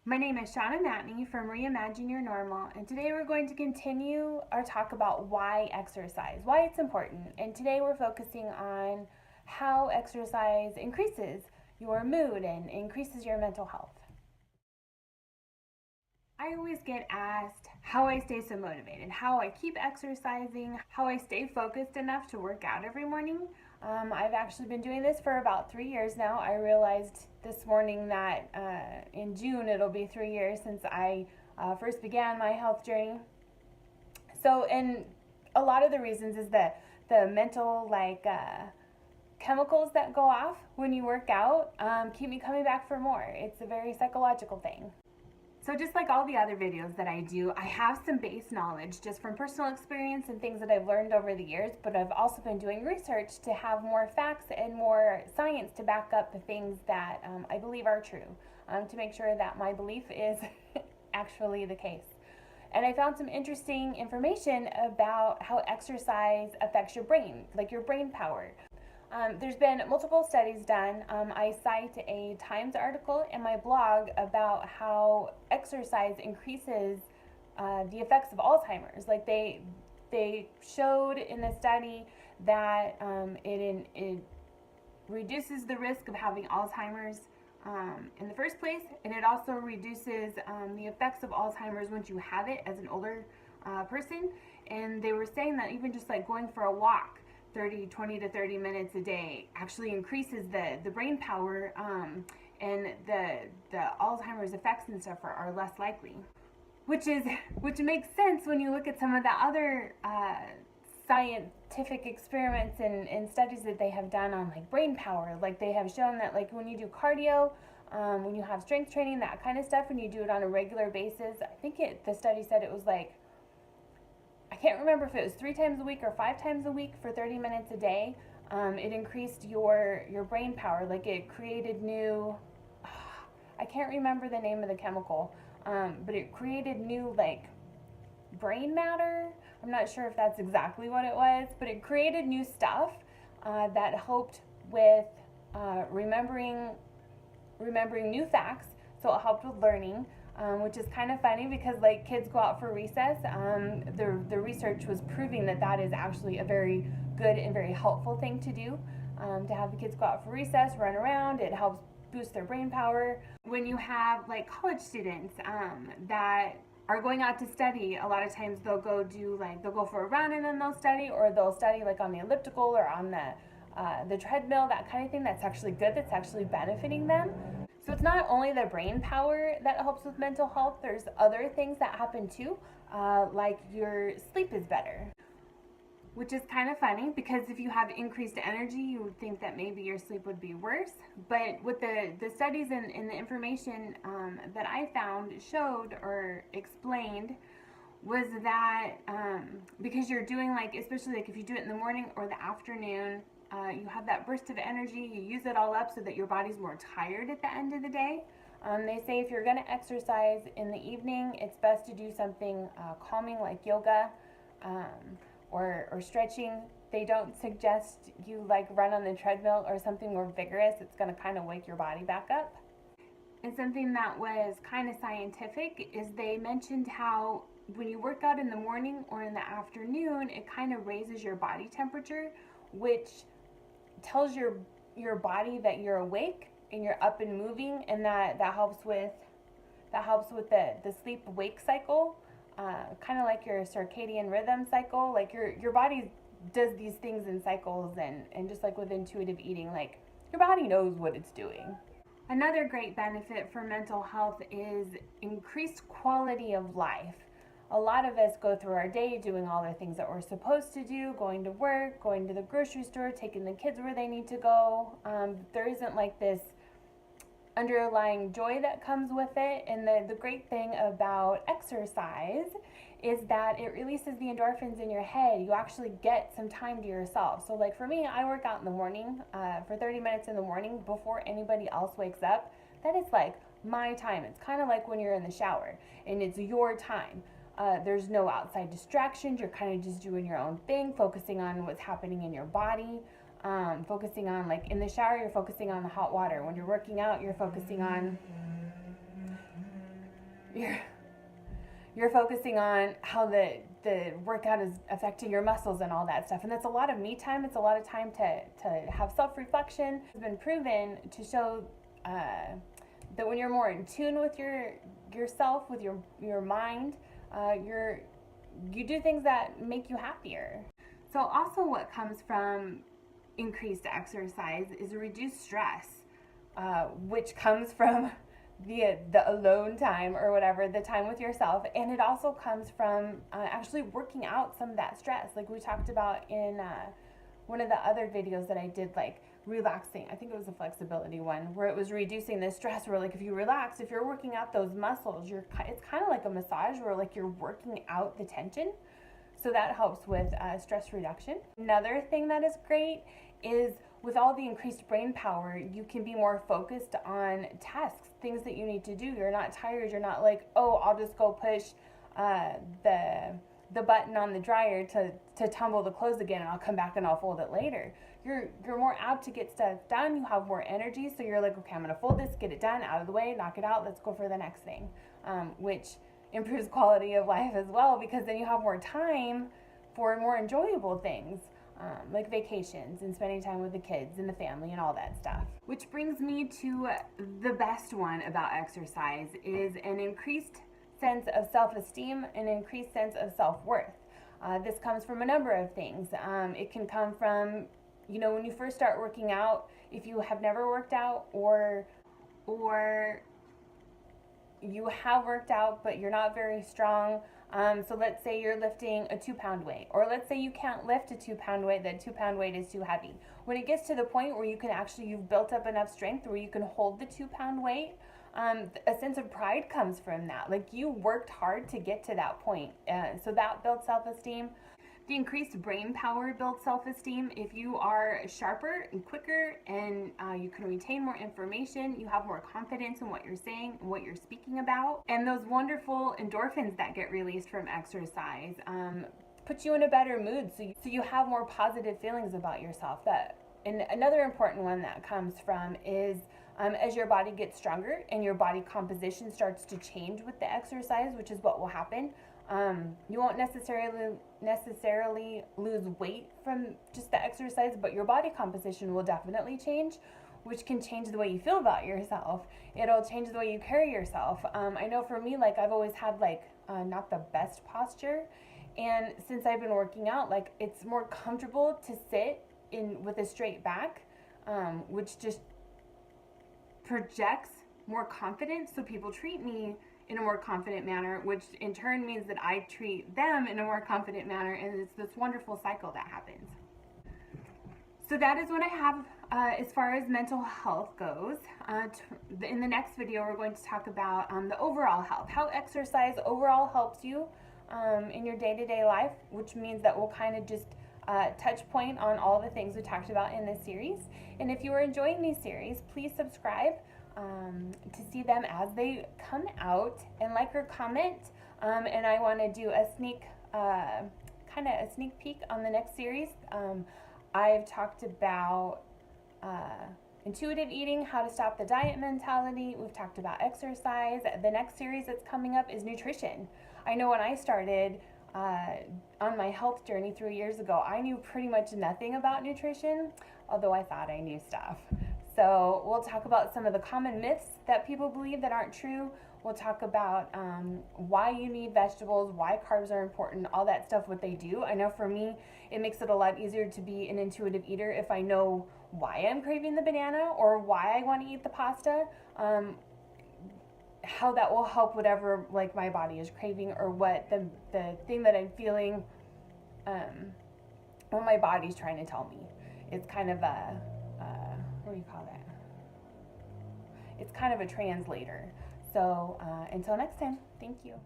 My name is Shauna Matney from Reimagine Your Normal, and today we're going to continue our talk about why exercise, why it's important. And today we're focusing on how exercise increases your mood and increases your mental health. I always get asked how I stay so motivated, how I keep exercising, how I stay focused enough to work out every morning. I've actually been doing this for about 3 years now. I realized this morning that in June it'll be 3 years since I first began my health journey. So, and a lot of the reasons is the mental chemicals that go off when you work out keep me coming back for more. It's a very psychological thing. So just like all the other videos that I do, I have some base knowledge just from personal experience and things that I've learned over the years, but I've also been doing research to have more facts and more science to back up the things that I believe are true, to make sure that my belief is actually the case. And I found some interesting information about how exercise affects your brain, like your brain power. There's been multiple studies done. I cite a Times article in my blog about how exercise increases the effects of Alzheimer's. Like they showed in the study that it reduces the risk of having Alzheimer's in the first place, and it also reduces the effects of Alzheimer's once you have it as an older person. And they were saying that even just like going for a walk 20 to 30 minutes a day actually increases the brain power, and the Alzheimer's effects and stuff are less likely, which makes sense when you look at some of the other scientific experiments and studies that they have done on like brain power. Like they have shown that like when you do cardio, when you have strength training, that kind of stuff, when you do it on a regular basis, I think the study said it was like, I can't remember if it was 3 times a week or 5 times a week for 30 minutes a day. It increased your brain power. Like it created new, I can't remember the name of the chemical, but it created new like brain matter. I'm not sure if that's exactly what it was, but it created new stuff that helped with remembering new facts. So it helped with learning. Which is kind of funny because like kids go out for recess. The research was proving that is actually a very good and very helpful thing to do, to have the kids go out for recess, run around. It helps boost their brain power. When you have like college students that are going out to study, a lot of times they'll go for a run and then they'll study, or they'll study like on the elliptical or on the treadmill, that kind of thing. That's actually good. That's actually benefiting them. So it's not only the brain power that helps with mental health, there's other things that happen too, like your sleep is better. Which is kind of funny because if you have increased energy, you would think that maybe your sleep would be worse. But what the studies and the information that I found showed or explained was that because you're doing like, especially like if you do it in the morning or the afternoon, you have that burst of energy, you use it all up so that your body's more tired at the end of the day. They say if you're going to exercise in the evening, it's best to do something calming like yoga or stretching. They don't suggest you like run on the treadmill or something more vigorous. It's going to kind of wake your body back up. And something that was kind of scientific is they mentioned how when you work out in the morning or in the afternoon, it kind of raises your body temperature, which tells your body that you're awake and you're up and moving, and that helps with the sleep wake cycle, kind of like your circadian rhythm cycle. Like your body does these things in cycles, and just like with intuitive eating, like your body knows what it's doing. Another great benefit for mental health is increased quality of life. A lot of us go through our day doing all the things that we're supposed to do, going to work, going to the grocery store, taking the kids where they need to go. There isn't like this underlying joy that comes with it. And the great thing about exercise is that it releases the endorphins in your head. You actually get some time to yourself. So like for me, I work out in the morning for 30 minutes in the morning before anybody else wakes up. That is like my time. It's kind of like when you're in the shower and it's your time. There's no outside distractions. You're kind of just doing your own thing, focusing on what's happening in your body. Focusing on, like in the shower, you're focusing on the hot water. When you're working out, you're focusing on you're you're focusing on how the workout is affecting your muscles and all that stuff. And that's a lot of me time. It's a lot of time to have self-reflection. It's been proven to show that when you're more in tune with yourself, with your mind, you do things that make you happier. So also what comes from increased exercise is reduced stress, which comes from the alone time or whatever, the time with yourself. And it also comes from actually working out some of that stress, like we talked about in one of the other videos that I did, like relaxing. I think it was a flexibility one where it was reducing the stress, where like if you relax, if you're working out those muscles, it's kind of like a massage where like you're working out the tension. So that helps with stress reduction. Another thing that is great is with all the increased brain power, you can be more focused on tasks, things that you need to do. You're not tired. You're not like, oh, I'll just go push the button on the dryer to tumble the clothes again, and I'll come back and I'll fold it later. You're more apt to get stuff done. You have more energy, so you're like, okay, I'm gonna fold this, get it done, out of the way, knock it out. Let's go for the next thing, which improves quality of life as well, because then you have more time for more enjoyable things, like vacations and spending time with the kids and the family and all that stuff. Which brings me to the best one about exercise, is an increased sense of self-esteem, an increased sense of self-worth. This comes from a number of things. It can come from, when you first start working out, if you have never worked out, or you have worked out but you're not very strong. So let's say you're lifting a 2-pound weight, or let's say you can't lift a 2-pound weight, that 2-pound weight is too heavy. When it gets to the point where you've built up enough strength where you can hold the 2-pound weight, a sense of pride comes from that. Like, you worked hard to get to that point. So that builds self-esteem. The increased brain power builds self-esteem. If you are sharper and quicker and you can retain more information, you have more confidence in what you're saying and what you're speaking about. And those wonderful endorphins that get released from exercise put you in a better mood, so you have more positive feelings about yourself. And another important one that comes from is as your body gets stronger and your body composition starts to change with the exercise, which is what will happen. You won't necessarily lose weight from just the exercise, but your body composition will definitely change, which can change the way you feel about yourself. It'll change the way you carry yourself. I know for me, like, I've always had not the best posture, and since I've been working out, like, it's more comfortable to sit with a straight back, which just projects more confidence, so people treat me in a more confident manner, which in turn means that I treat them in a more confident manner, and it's this wonderful cycle that happens. So that is what I have as far as mental health goes. In the next video, we're going to talk about the overall health, how exercise overall helps you in your day-to-day life, which means that we'll kind of just touch point on all the things we talked about in this series. And if you are enjoying these series, please subscribe to see them as they come out, and like or comment. And I want to do a sneak peek on the next series. I've talked about intuitive eating, how to stop the diet mentality. We've talked about exercise. The next series that's coming up is nutrition. I know when I started on my health journey 3 years ago, I knew pretty much nothing about nutrition, although I thought I knew stuff. So we'll talk about some of the common myths that people believe that aren't true. We'll talk about why you need vegetables, why carbs are important, all that stuff, what they do. I know for me, it makes it a lot easier to be an intuitive eater if I know why I'm craving the banana or why I want to eat the pasta. How that will help whatever my body is craving, or what the thing that I'm feeling, what my body's trying to tell me. It's kind of a what do you call that? It's kind of a translator. So until next time, thank you.